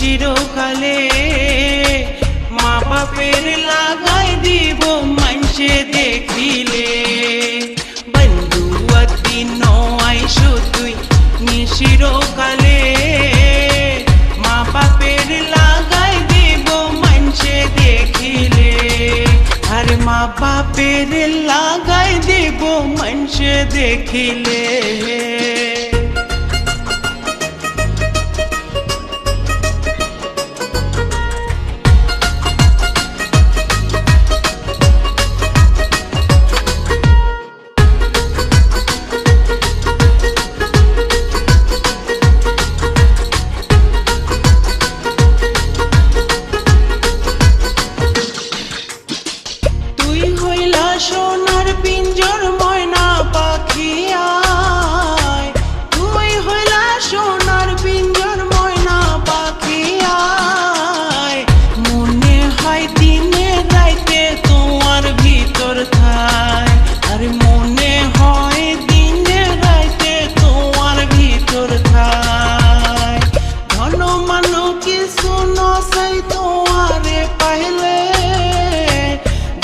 চিরকালে মা বাপের লাগাই দিব মানুষে দেখিলে। বন্ধু একদিন আইসো তুই চিরকালে মা বাপের লাগাই দিব মানুষে দেখিলে। আর মা বাপের লাগাই দিব মানুষে দেখিলে। সোনার পিঞ্জর ময়না পাখি আয়, তুই হইলা সোনার পিঞ্জর ময়না পাখি আয়। মনে হয় দিনে রাইতে তোমার ভিতর থাই, আর মনে হয় দিনে রাইতে তোমার ভিতর থাই। ধন মানো কিছু নসাই তোমারে পাইলে,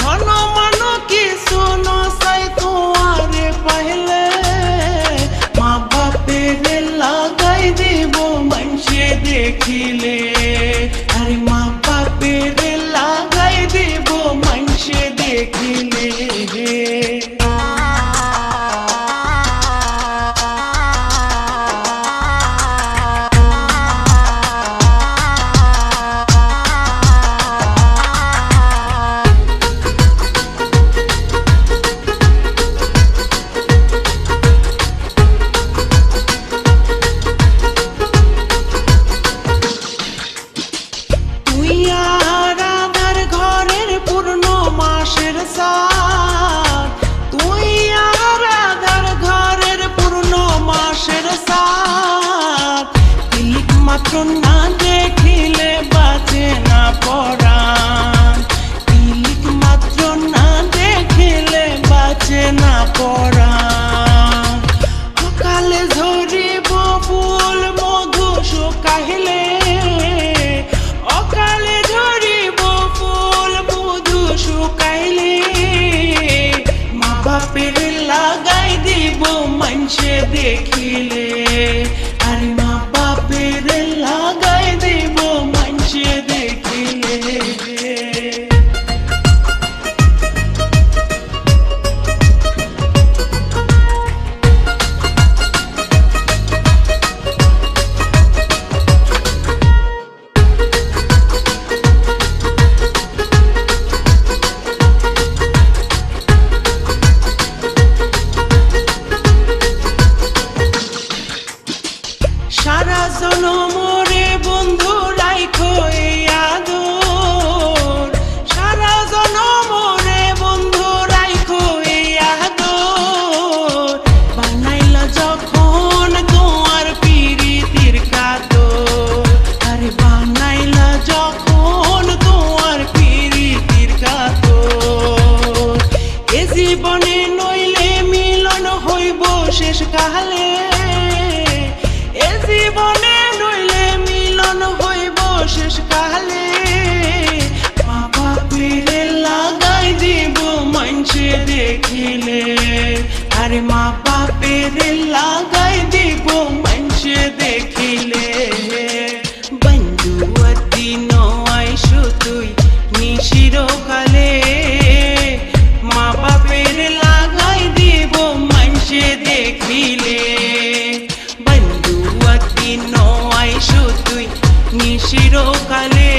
ধন মানো কিছু নসাই তোমারে পাইলে। মা বাপের লাগাই দিব মানুষে দেখিলে, আরে মা বাপের লাগাই দিব মানুষে দেখিলে। তুই আর আধার ঘরের পূর্ণ মাসের সাথ, তিলিক মাত্র না দেখিলে বাঁচে না পরাণ, তিলিক মাত্র না দেখিলে বাঁচে না পরাণ। সকালে ঝরিব ফুল মধু শুকাইলে, অকালে ঝরিব ফুল মধু শুকাইলে। মা বাপের লাগাই দিব মানুষে দেখিলে, আর মা বাপের লাগাই দিব মানুষে দেখিলে। সারা জনম রে বন্ধু রাইখো এই আদর, সারা জনম রে বন্ধু রাইখো এই আদর। বানাইলা যখন তোমার পিরিতির কাতর, আরে বানাইলা যখন তোমার পিরিতির কাতর। এ জীবনে নইলে মিলন হইব শেষ কালে, এ জীবনে নইলে মিলন হইব শেষ কালে। মা বাপের লাগাই দিব মানুষে দেখিলে, আরে মা বাপের লাগাই দিব মানুষে দেখিলে। বন্ধু একদিন আইসো তুই চিরকালে মা বাপের লাগাই দিব মানুষে দেখিলে। বন্ধু একদিন আইসো তুই চিরকালে